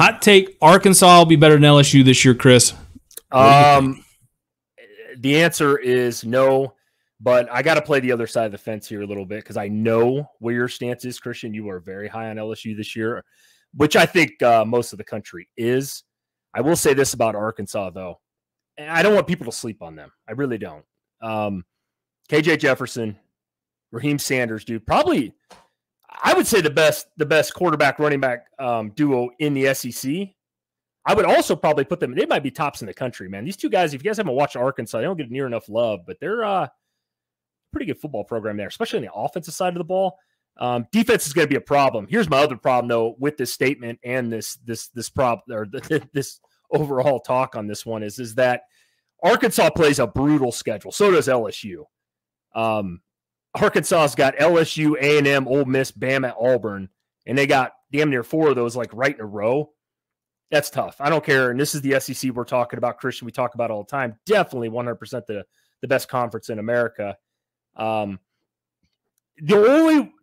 Hot take, Arkansas will be better than LSU this year, Chris. The answer is no, but I got to play the other side of the fence here a little bit because I know where your stance is, Christian. You are very high on LSU this year, which I think most of the country is. I will say this about Arkansas, though. And I don't want people to sleep on them. I really don't. KJ Jefferson, Raheem Sanders, dude, probably I would say the best quarterback running back duo in the SEC. I would also probably put them, they might be tops in the country, man. These two guys, if you guys haven't watched Arkansas, they don't get near enough love, but they're a pretty good football program there, especially on the offensive side of the ball. Defense is going to be a problem. Here's my other problem, though, with this statement and this problem or this overall talk on this one is that Arkansas plays a brutal schedule. So does LSU. Arkansas's got LSU, A&M, Ole Miss, Bama, Auburn, and they got damn near 4 of those like right in a row. That's tough. I don't care. And this is the SEC we're talking about, Christian. We talk about all the time. Definitely 100% the best conference in America. The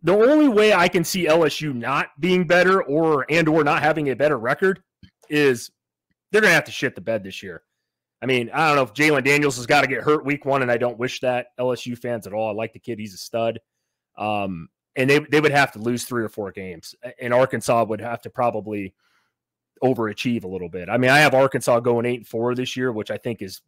only way I can see LSU not being better or not having a better record is they're going to have to shit the bed this year. I mean, I don't know if Jalen Daniels has got to get hurt week 1, and I don't wish that LSU fans at all. I like the kid. He's a stud. And they would have to lose 3 or 4 games, and Arkansas would have to probably overachieve a little bit. I mean, I have Arkansas going 8-4 this year, which I think is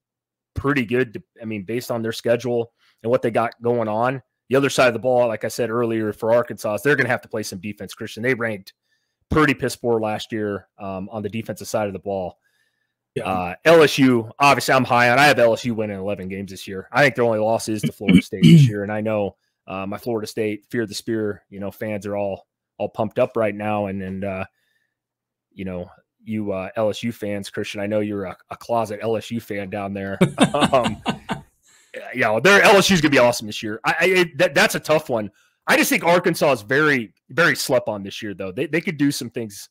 pretty good. Based on their schedule and what they got going on. The other side of the ball, like I said earlier, for Arkansas, they're going to have to play some defense, Christian. They ranked pretty piss poor last year on the defensive side of the ball. Yeah. LSU, obviously, I'm high on. I have LSU winning 11 games this year. I think their only loss is to Florida State this year, and I know my Florida State Fear the Spear, fans are all pumped up right now, and you LSU fans, Christian, I know you're a closet LSU fan down there. Their LSU's gonna be awesome this year. That's a tough one. I just think Arkansas is very, very slept on this year, though. They could do some things.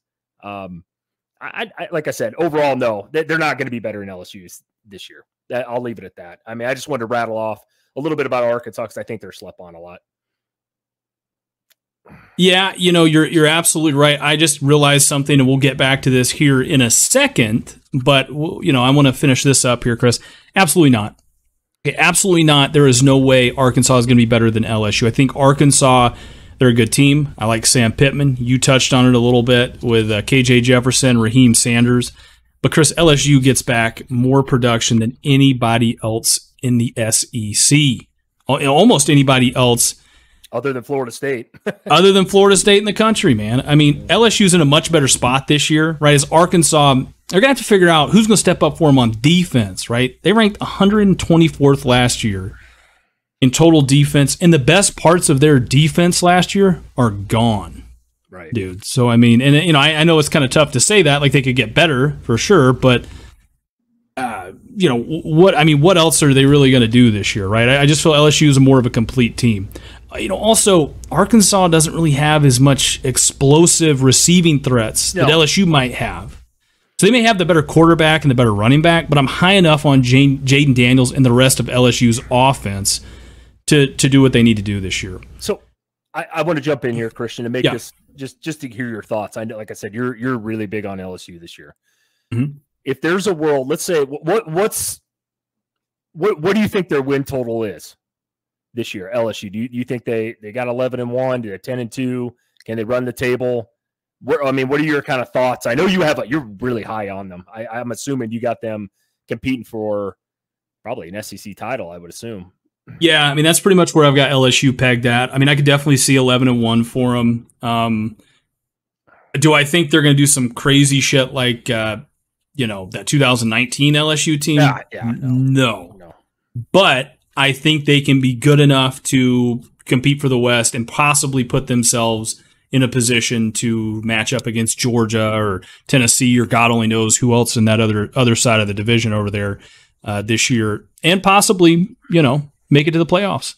Like I said, overall, no, they're not going to be better than LSU this year. I'll leave it at that. I mean, I just wanted to rattle off a little bit about Arkansas because I think they're slept on a lot. Yeah, you're absolutely right. I just realized something, and we'll get back to this here in a second. But I want to finish this up here, Chris. Absolutely not. Okay, absolutely not. There is no way Arkansas is going to be better than LSU. I think Arkansas, they're a good team. I like Sam Pittman. You touched on it a little bit with KJ Jefferson, Raheem Sanders. But Chris, LSU gets back more production than anybody else in the SEC. Almost anybody else. Other than Florida State. Other than Florida State in the country, man. I mean, LSU's in a much better spot this year, right? As Arkansas, they're going to have to figure out who's going to step up for them on defense, right? They ranked 124th last year in total defense, and the best parts of their defense last year are gone. Right. Dude. So, I mean, and I know it's kind of tough to say that, like they could get better for sure, but what else are they really going to do this year, right? I just feel LSU is more of a complete team. Also, Arkansas doesn't really have as much explosive receiving threats that LSU might have. So they may have the better quarterback and the better running back, but I'm high enough on Jaden Daniels and the rest of LSU's offense to do what they need to do this year. So I want to jump in here, Christian, to make this just to hear your thoughts. I know, like I said, you're really big on LSU this year. Mm-hmm. If there's a world, let's say, what do you think their win total is this year, LSU? Do you think they got 11-1? Do they 10-2? Can they run the table? What are your kind of thoughts? I know you're really high on them. I'm assuming you got them competing for probably an SEC title, I would assume. Yeah, I mean, that's pretty much where I've got LSU pegged at. I mean, I could definitely see 11-1 for them. Do I think they're going to do some crazy shit like, that 2019 LSU team? No. But I think they can be good enough to compete for the West and possibly put themselves in a position to match up against Georgia or Tennessee or God only knows who else in that other side of the division over there this year, and possibly, make it to the playoffs.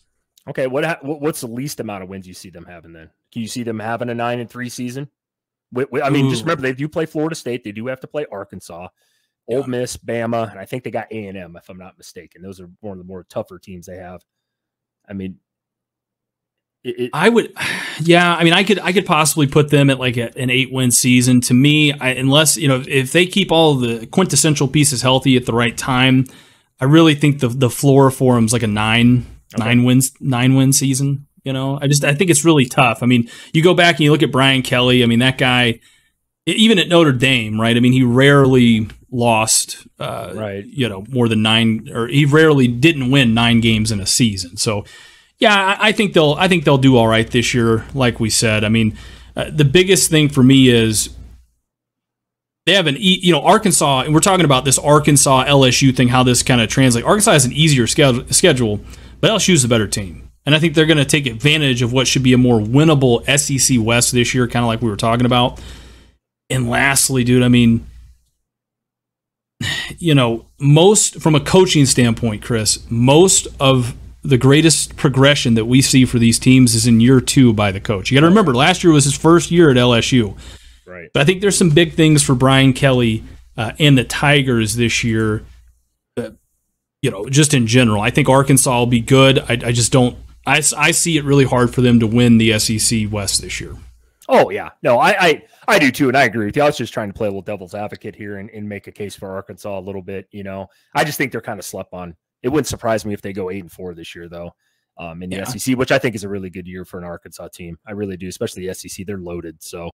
Okay, what's the least amount of wins you see them having then? Can you see them having a 9-3 season? Just remember, they do play Florida State. They do have to play Arkansas, Ole Miss, Bama, and I think they got A&M, if I'm not mistaken. Those are one of the more tougher teams they have. I mean, I would, yeah. I mean, I could possibly put them at like an 8-win season. To me, unless if they keep all the quintessential pieces healthy at the right time, I really think the floor for them is like a 9-win season. I think it's really tough. I mean, you go back and you look at Brian Kelly. I mean, that guy, even at Notre Dame, right? I mean, he rarely lost, more than 9, or he rarely didn't win 9 games in a season. So. Yeah, I think they'll do all right this year, like we said. I mean, the biggest thing for me is they have Arkansas, and we're talking about this Arkansas LSU thing, how this kind of translates. Arkansas has an easier schedule, but LSU is a better team, and I think they're going to take advantage of what should be a more winnable SEC West this year, kind of like we were talking about. And lastly, dude, I mean, most from a coaching standpoint, Chris, most of the greatest progression that we see for these teams is in year 2 by the coach. You got to remember, last year was his first year at LSU. Right. But I think there's some big things for Brian Kelly and the Tigers this year. Just in general, I think Arkansas will be good. I just don't. I see it really hard for them to win the SEC West this year. Oh yeah, no, I do too, and I agree with you. I was just trying to play a little devil's advocate here and make a case for Arkansas a little bit. I just think they're kind of slept on. It wouldn't surprise me if they go 8-4 this year, though, in the SEC, which I think is a really good year for an Arkansas team. I really do, especially the SEC. They're loaded. So